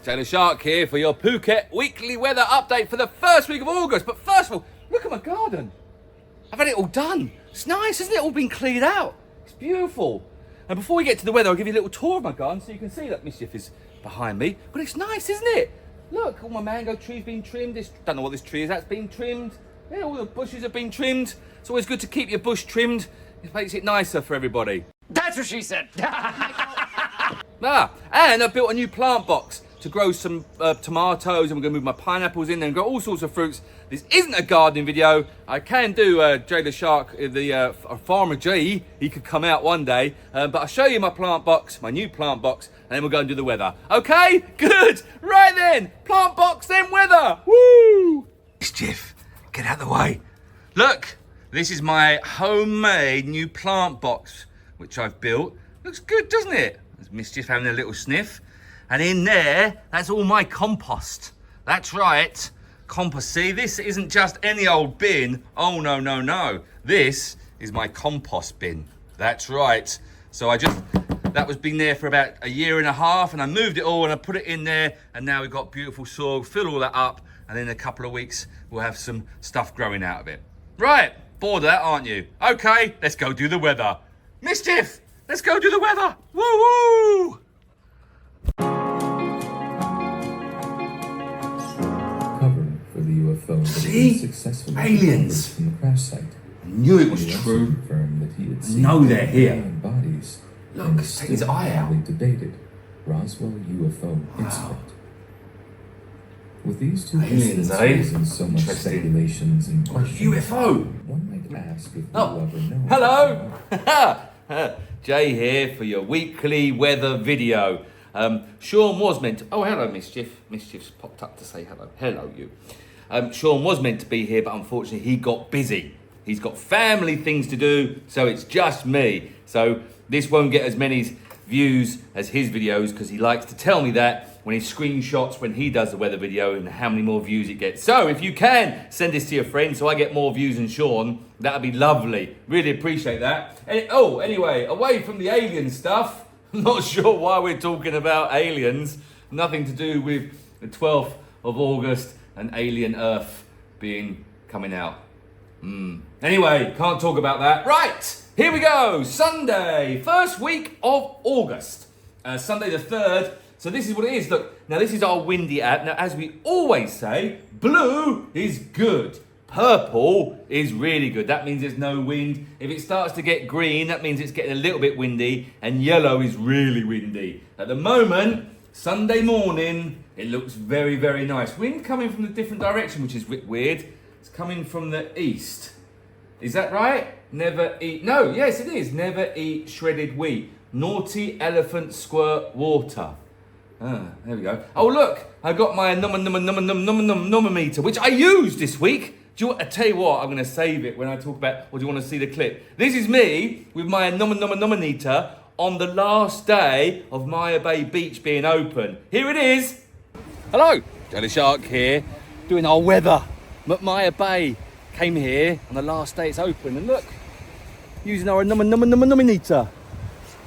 Leshark here for your Phuket weekly weather update for the first week of August. But first of all, look at my garden. I've had it all done. It's nice, isn't it? All been cleared out. It's beautiful. And before we get to the weather, I'll give you a little tour of my garden so you can see that Mischief is behind me. But it's nice, isn't it? Look, all my mango trees been trimmed. Don't know what this tree is. That's been trimmed. Yeah, all the bushes have been trimmed. It's always good to keep your bush trimmed. It makes it nicer for everybody. That's what she said. And I built a new plant box to grow some tomatoes, and we're going to move my pineapples in there and grow all sorts of fruits. This isn't a gardening video. I can do Jay the Shark, the farmer Jay. He could come out one day, but I'll show you my plant box, my new plant box, and then we'll go and do the weather. Okay, good. Right then, plant box, then weather. Woo! Mischief, get out of the way. Look, this is my homemade new plant box, which I've built. Looks good, doesn't it? There's Mischief having a little sniff. And in there, that's all my compost. That's right, compost. See, this isn't just any old bin. Oh, no, no, no. This is my compost bin. That's right. So that was been there for about a year and a half, and I moved it all and I put it in there, and now we've got beautiful soil. Fill all that up, and in a couple of weeks, we'll have some stuff growing out of it. Right, bored of that, aren't you? Okay, let's go do the weather. Mischief, let's go do the weather. Woo-woo! UFO See? successfully Aliens from the crash site. I knew it was true. Confirmed that he had seen No, they're here. Bodies. Look, take his eye out. Debated Roswell UFO incident. With these two Aliens, instances and so much speculations and questions, UFO. one might ask if Oh, you ever know. hello. Jay here for your weekly weather video. Shaun was meant to... Oh, hello, Mischief. Mischief's popped up to say hello. Hello, you. Shaun was meant to be here, but unfortunately he got busy. He's got family things to do, so it's just me. So this won't get as many views as his videos, because he likes to tell me that when he screenshots when he does the weather video and how many more views it gets. So if you can, send this to your friends so I get more views than Shaun. That would be lovely. Really appreciate that. Anyway, away from the alien stuff, I'm not sure why we're talking about aliens. Nothing to do with the 12th of August and alien Earth coming out. Anyway, can't talk about that. Right, here we go. Sunday, first week of August. Sunday the 3rd. So this is what it is. Look, now this is our windy app. Now, as we always say, blue is good. Purple is really good. That means there's no wind. If it starts to get green, that means it's getting a little bit windy. And yellow is really windy. At the moment, Sunday morning, it looks very, very nice. Wind coming from a different direction, which is a bit weird. It's coming from the east. Is that right? Never eat... No, yes, it is. Never eat shredded wheat. Naughty elephant squirt water. There we go. Oh, look. I got my number-meter, which I used this week. I tell you what, I'm going to save it when I talk about, or do you want to see the clip? This is me with my number-meter on the last day of Maya Bay Beach being open. Here it is. Hello, Jay the Shark here, doing our weather. Maya Bay came here on the last day it's open, and look, using our number-meter.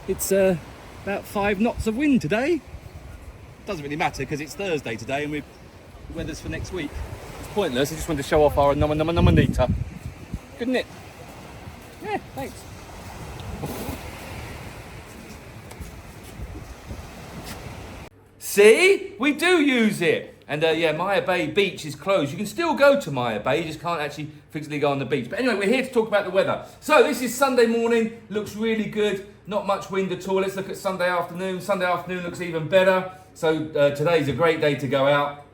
It's about 5 knots of wind today. Doesn't really matter because it's Thursday today and the weather's for next week. It's pointless, I just wanted to show off our number-meter. Couldn't it? Yeah, thanks. See? We do use it. And yeah, Maya Bay Beach is closed. You can still go to Maya Bay, you just can't actually physically go on the beach. But anyway, we're here to talk about the weather. So this is Sunday morning, looks really good. Not much wind at all. Let's look at Sunday afternoon. Sunday afternoon looks even better. So today's a great day to go out.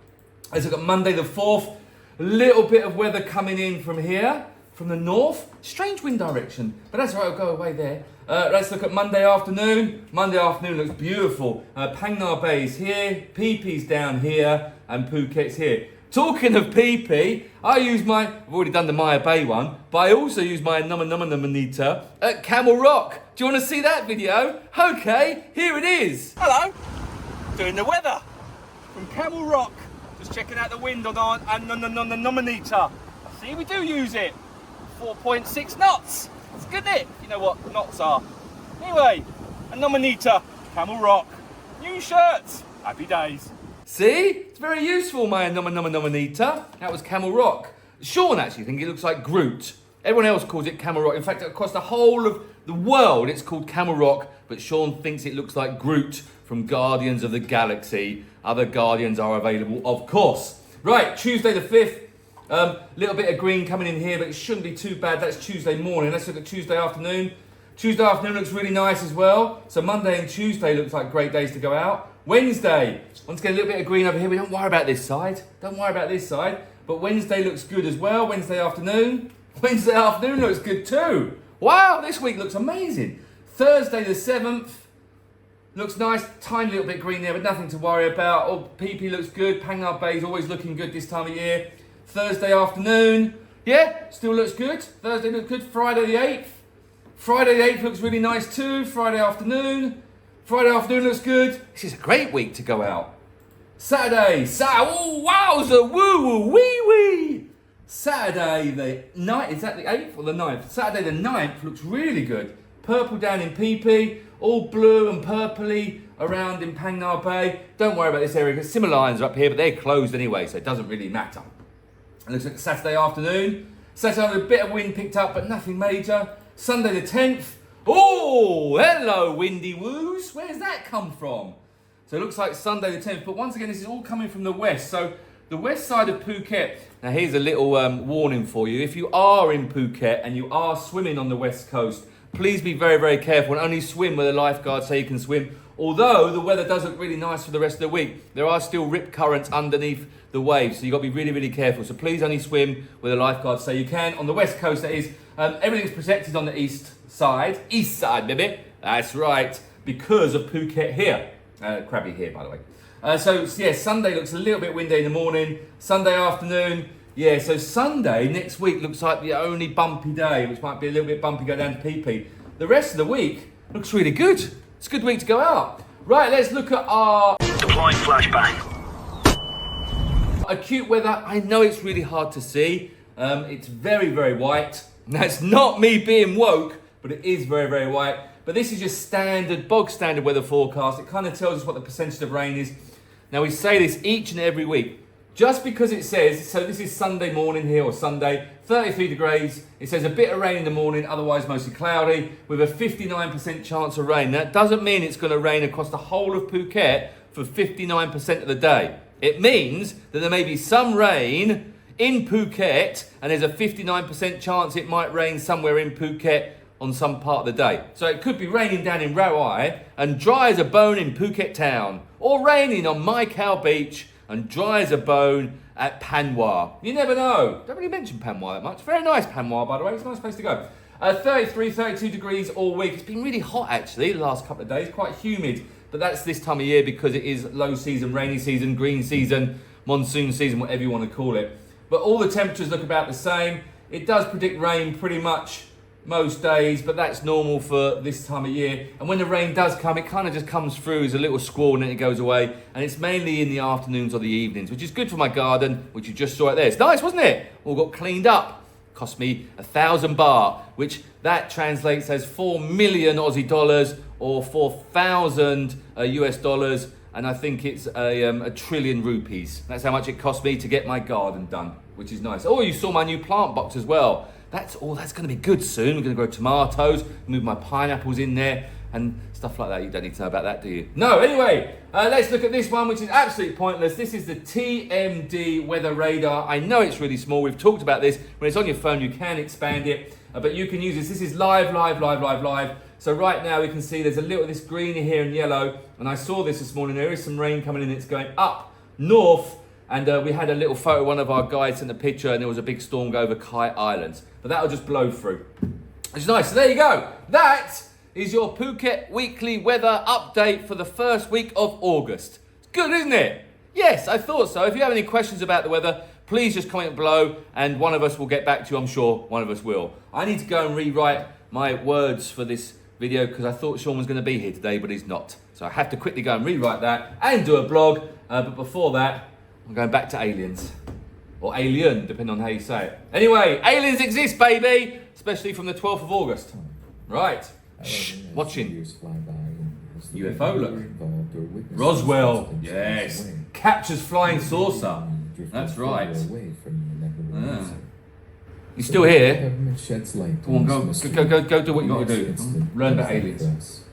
Let's look at Monday the 4th. A little bit of weather coming in from here, from the north. Strange wind direction, but that's all right, I'll go away there. Let's look at Monday afternoon. Monday afternoon looks beautiful. Phang Nga Bay is here, Phi Phi's down here, and Phuket's here. Talking of Phi Phi, I've already done the Maya Bay one, but I also use my number-meter at Camel Rock. Do you want to see that video? Okay, here it is. Hello, doing the weather from Camel Rock. Just checking out the wind on the number-meter. See, we do use it. 4.6 knots. It's good, isn't it? You know what knots are. Anyway, a number-meter, Camel Rock. New shirts. Happy days. See? It's very useful, my nominita. That was Camel Rock. Shaun actually thinks it looks like Groot. Everyone else calls it Camel Rock. In fact, across the whole of the world, it's called Camel Rock, but Shaun thinks it looks like Groot from Guardians of the Galaxy. Other Guardians are available, of course. Right, Tuesday the 5th. Little bit of green coming in here, but it shouldn't be too bad. That's Tuesday morning. Let's look at Tuesday afternoon. Tuesday afternoon looks really nice as well. So Monday and Tuesday looks like great days to go out. Wednesday, once again, a little bit of green over here. We don't worry about this side. But Wednesday looks good as well. Wednesday afternoon looks good too. Wow, this week looks amazing. Thursday the 7th looks nice. Tiny little bit green there, but nothing to worry about. Oh, PP looks good. Pangnam Bay is always looking good this time of year. Thursday afternoon, yeah, still looks good. Thursday looks good. Friday the 8th. Friday the 8th looks really nice too. Friday afternoon looks good. This is a great week to go out. Saturday, oh wowza, woo woo wee wee. Saturday the 9th, is that the 8th or the 9th? Saturday the 9th looks really good. Purple down in PP, all blue and purpley around in Pangnam Bay. Don't worry about this area because similar lines are up here, but they're closed anyway, so it doesn't really matter. It looks like Saturday afternoon. Saturday, a bit of wind picked up, but nothing major. Sunday the 10th. Oh, hello, windy woos. Where's that come from? So it looks like Sunday the 10th. But once again, this is all coming from the west. So the west side of Phuket. Now, here's a little warning for you. If you are in Phuket and you are swimming on the west coast, please be very, very careful and only swim where the lifeguards say you can swim. Although the weather does look really nice for the rest of the week, there are still rip currents underneath the waves, so you've got to be really, really careful. So please only swim where the lifeguards say you can. On the west coast, that is, everything's protected on the east side, baby. That's right, because of Phuket here. Crabby here, by the way. So yeah, Sunday looks a little bit windy in the morning. Sunday afternoon, yeah, so Sunday next week looks like the only bumpy day, which might be a little bit bumpy, go down to PP. The rest of the week looks really good. It's a good week to go out. Right, let's look at our deploying flashbang. AccuWeather. I know it's really hard to see. It's very, very white. That's not me being woke, but it is very, very white. But this is just bog standard weather forecast. It kind of tells us what the percentage of rain is. Now we say this each and every week. Just because it says, so this is Sunday morning here, or Sunday, 33 degrees. It says a bit of rain in the morning, otherwise mostly cloudy, with a 59% chance of rain. That doesn't mean it's going to rain across the whole of Phuket for 59% of the day. It means that there may be some rain in Phuket, and there's a 59% chance it might rain somewhere in Phuket on some part of the day. So it could be raining down in Rawai and dry as a bone in Phuket town, or raining on Mai Khao Beach and dry as a bone at Panwa. You never know. Don't really mention Panwa that much. Very nice Panwa, by the way. It's a nice place to go. 33, 32 degrees all week. It's been really hot, actually, the last couple of days. Quite humid. But that's this time of year because it is low season, rainy season, green season, monsoon season, whatever you want to call it. But all the temperatures look about the same. It does predict rain pretty much most days, but that's normal for this time of year. And when the rain does come, it kind of just comes through as a little squall and then it goes away. And it's mainly in the afternoons or the evenings, which is good for my garden, which you just saw it there. It's nice, wasn't it? All got cleaned up. Cost me 1,000 baht, which that translates as 4 million Aussie dollars or 4,000 US dollars. And I think it's a trillion rupees. That's how much it cost me to get my garden done, which is nice. Oh, you saw my new plant box as well. That's going to be good soon. We're going to grow tomatoes, move my pineapples in there, and stuff like that. You don't need to know about that, do you? No, anyway, let's look at this one, which is absolutely pointless. This is the TMD weather radar. I know it's really small. We've talked about this. When it's on your phone, you can expand it, but you can use this. This is live. So right now we can see there's a little this green here and yellow, and I saw this morning. There is some rain coming in. It's going up north. And we had a little photo, one of our guides sent a picture, and there was a big storm go over Kite Islands. But that'll just blow through. It's nice. So there you go. That is your Phuket weekly weather update for the first week of August. It's good, isn't it? Yes, I thought so. If you have any questions about the weather, please just comment below, and one of us will get back to you. I'm sure one of us will. I need to go and rewrite my words for this video because I thought Shaun was going to be here today, but he's not. So I have to quickly go and rewrite that and do a blog. But before that, I'm going back to aliens. Or alien, depending on how you say it. Anyway, aliens exist, baby! Especially from the 12th of August. Right. Shh, watching. UFO, look. Roswell, yes. captures flying saucer. Drifting That's further right. Away from the inevitable Yeah. answer. You still here? Government sheds light Come on, this go mystery. do what you got to do. It's the Learn about things that aliens. for us.